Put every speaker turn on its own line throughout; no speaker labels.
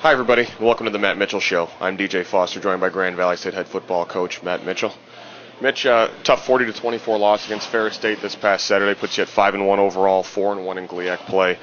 Hi, everybody. Welcome to the Matt Mitchell Show. I'm DJ Foster, joined by Grand Valley State head football coach Matt Mitchell. Mitch, tough 40-24 loss against Ferris State this past Saturday puts you at 5-1 overall, 4-1 in GLIAC play.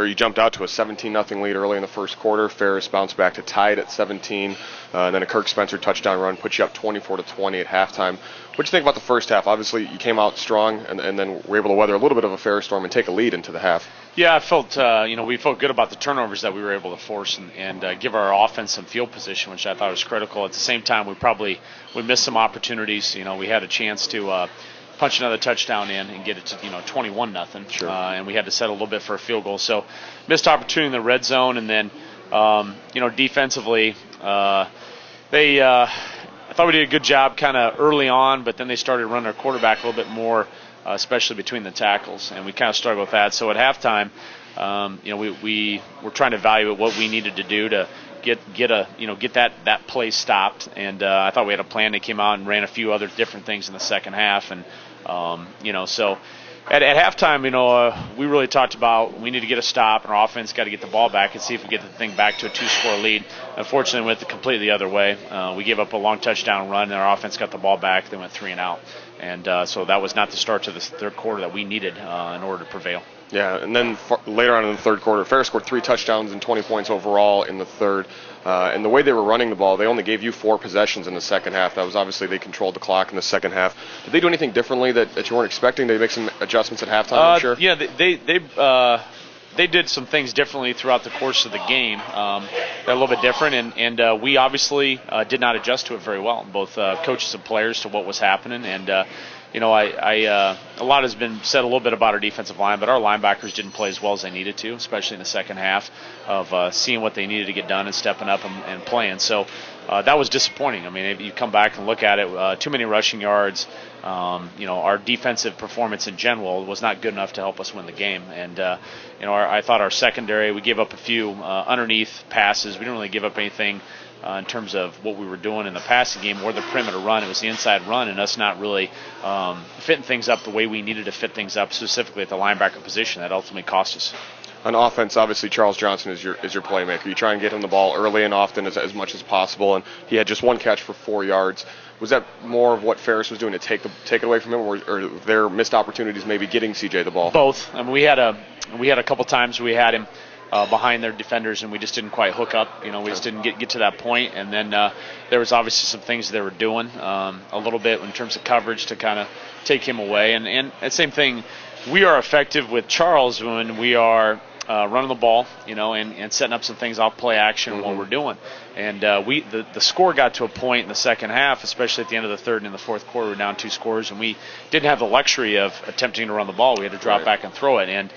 You jumped out to a 17-0 lead early in the first quarter. Ferris bounced back to tied at 17, and then a Kirk Spencer touchdown run put you up 24-20 at halftime. What did you think about the first half? Obviously, you came out strong, and then were able to weather a little bit of a Ferris storm and take a lead into the half.
Yeah, I felt, we felt good about the turnovers that we were able to force and give our offense some field position, which I thought was critical. At the same time, we missed some opportunities. We had a chance to punch another touchdown in and get it to 21-0.
Sure.
And we had to set a little bit for a field goal. So missed opportunity in the red zone, and then defensively, I thought we did a good job kind of early on, but then they started running our quarterback a little bit more. Especially between the tackles, and we kind of struggled with that. So at halftime, we were trying to evaluate what we needed to do to get that play stopped. And I thought we had a plan. They came out and ran a few other different things in the second half, and so. At halftime, we really talked about we need to get a stop, and our offense got to get the ball back and see if we get the thing back to a 2-score lead. Unfortunately, we went completely the other way. We gave up a long touchdown run, and our offense got the ball back. They went 3 and out. And so that was not the start to the third quarter that we needed in order to prevail.
Yeah, and then later on in the third quarter, Ferris scored 3 touchdowns and 20 points overall in the third. And the way they were running the ball, they only gave you 4 possessions in the second half. That was obviously they controlled the clock in the second half. Did they do anything differently that you weren't expecting? Did they make some adjustments at halftime, I'm sure?
Yeah, they did some things differently throughout the course of the game. They're a little bit different, and we obviously did not adjust to it very well, both coaches and players, to what was happening. And a lot has been said a little bit about our defensive line, but our linebackers didn't play as well as they needed to, especially in the second half of seeing what they needed to get done and stepping up and playing. So that was disappointing. I mean, if you come back and look at it, too many rushing yards. Our defensive performance in general was not good enough to help us win the game. And, I thought our secondary, we gave up a few underneath passes. We didn't really give up anything in terms of what we were doing in the passing game or the perimeter run. It was the inside run and us not really fitting things up the way we needed to fit things up, specifically at the linebacker position. That ultimately cost us.
On offense, obviously Charles Johnson is your playmaker. You try and get him the ball early and often as much as possible, and he had just 1 catch for 4 yards. Was that more of what Ferris was doing to take it away from him, or their missed opportunities maybe getting CJ the ball?
Both. I mean, we had a couple times we had him behind their defenders, and we just didn't quite hook up. We just didn't get to that point. And then there was obviously some things they were doing a little bit in terms of coverage to kind of take him away. And the same thing, we are effective with Charles when we are running the ball, and setting up some things off play action and what we're doing. And the score got to a point in the second half, especially at the end of the third and in the fourth quarter, we're down 2 scores, and we didn't have the luxury of attempting to run the ball. We had to drop back and throw it. And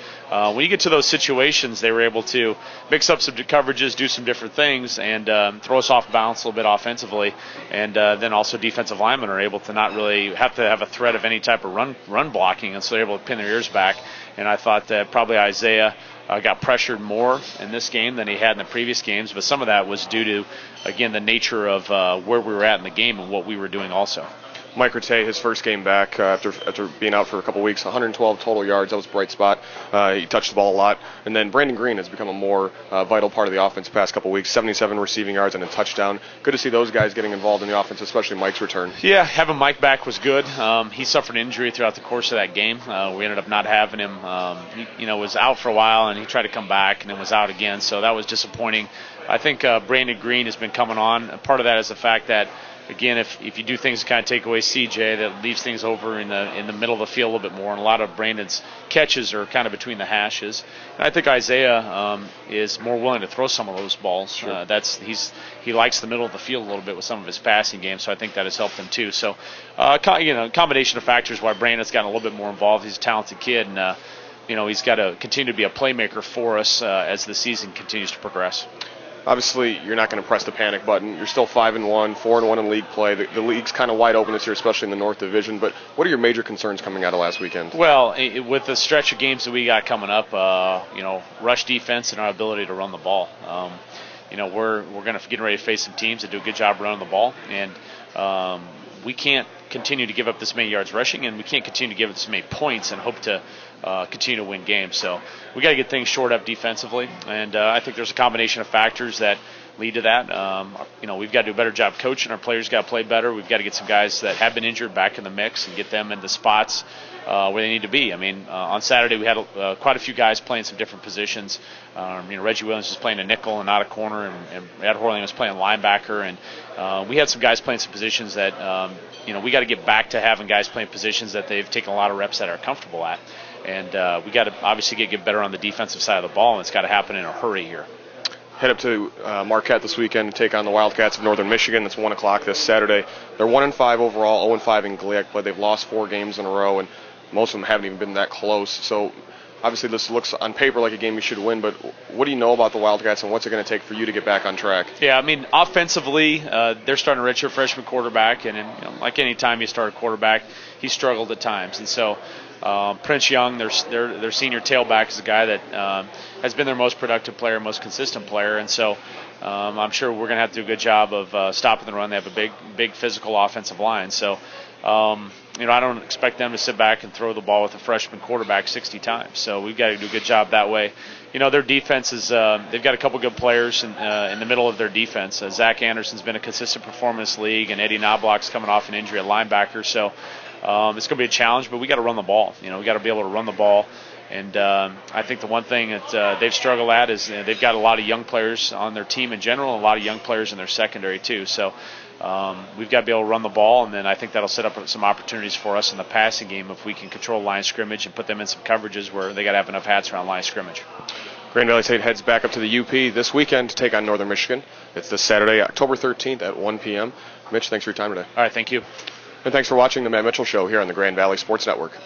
when you get to those situations, they were able to mix up some coverages, do some different things, and throw us off balance a little bit offensively. And then also defensive linemen are able to not really have to have a threat of any type of run blocking, and so they're able to pin their ears back. And I thought that probably Isaiah got pressured more in this game than he had in the previous games, but some of that was due to, again, the nature of where we were at in the game and what we were doing also.
Mike Rattay, his first game back after being out for a couple weeks, 112 total yards. That was a bright spot. He touched the ball a lot. And then Brandon Green has become a more vital part of the offense the past couple weeks, 77 receiving yards and a touchdown. Good to see those guys getting involved in the offense, especially Mike's return.
Yeah, having Mike back was good. He suffered an injury throughout the course of that game. We ended up not having him. He was out for a while, and he tried to come back and then was out again, so that was disappointing. I think Brandon Green has been coming on. Part of that is the fact that, again, if you do things to kind of take away CJ, that leaves things over in the middle of the field a little bit more, and a lot of Brandon's catches are kind of between the hashes. And I think Isaiah is more willing to throw some of those balls.
Sure.
He likes the middle of the field a little bit with some of his passing game, so I think that has helped him too. So, a combination of factors why Brandon's gotten a little bit more involved. He's a talented kid, and he's got to continue to be a playmaker for us as the season continues to progress.
Obviously, you're not going to press the panic button. You're still 5-1, 4-1 in league play. The league's kind of wide open this year, especially in the North Division. But what are your major concerns coming out of last weekend?
Well, with the stretch of games that we got coming up, rush defense and our ability to run the ball. We're going to get ready to face some teams that do a good job running the ball, and we can't continue to give up this many yards rushing, and we can't continue to give up this many points and hope to continue to win games. So we got to get things shored up defensively, and I think there's a combination of factors that lead to that. We've got to do a better job coaching. Our players got to play better. We've got to get some guys that have been injured back in the mix and get them in the spots where they need to be. I mean, on Saturday we had quite a few guys playing some different positions. Reggie Williams was playing a nickel and not a corner, and Ed Horling was playing linebacker, and we had some guys playing some positions that we got to get back to having guys playing positions that they've taken a lot of reps that are comfortable at. And we got to obviously get better on the defensive side of the ball, and it's got to happen in a hurry here.
Head up to Marquette this weekend to take on the Wildcats of Northern Michigan. It's 1 o'clock this Saturday. They're 1-5 overall, 0-5 in GLIAC, but they've lost 4 games in a row, and most of them haven't even been that close. So obviously this looks on paper like a game you should win, but what do you know about the Wildcats, and what's it going to take for you to get back on track? Yeah,
I mean, offensively, they're starting a redshirt freshman quarterback, and like any time you start a quarterback, he struggled at times. And so Prince Young, their senior tailback, is a guy that has been their most productive player, most consistent player, and so I'm sure we're going to have to do a good job of stopping the run. They have a big physical offensive line, so I don't expect them to sit back and throw the ball with a freshman quarterback 60 times. So we've got to do a good job that way. Their defense is they've got a couple good players in the middle of their defense. Zach Anderson's been a consistent performer in this league, and Eddie Knobloch's coming off an injury at linebacker. So it's going to be a challenge, but we got to run the ball. We got to be able to run the ball. And I think the one thing that they've struggled at is they've got a lot of young players on their team in general, and a lot of young players in their secondary too. So we've got to be able to run the ball, and then I think that'll set up some opportunities for us in the passing game if we can control line scrimmage and put them in some coverages where they got to have enough hats around line scrimmage.
Grand Valley State heads back up to the UP this weekend to take on Northern Michigan. It's this Saturday, October 13th at 1 p.m. Mitch, thanks for your time today.
All right, thank you.
And thanks for watching the Matt Mitchell Show here on the Grand Valley Sports Network.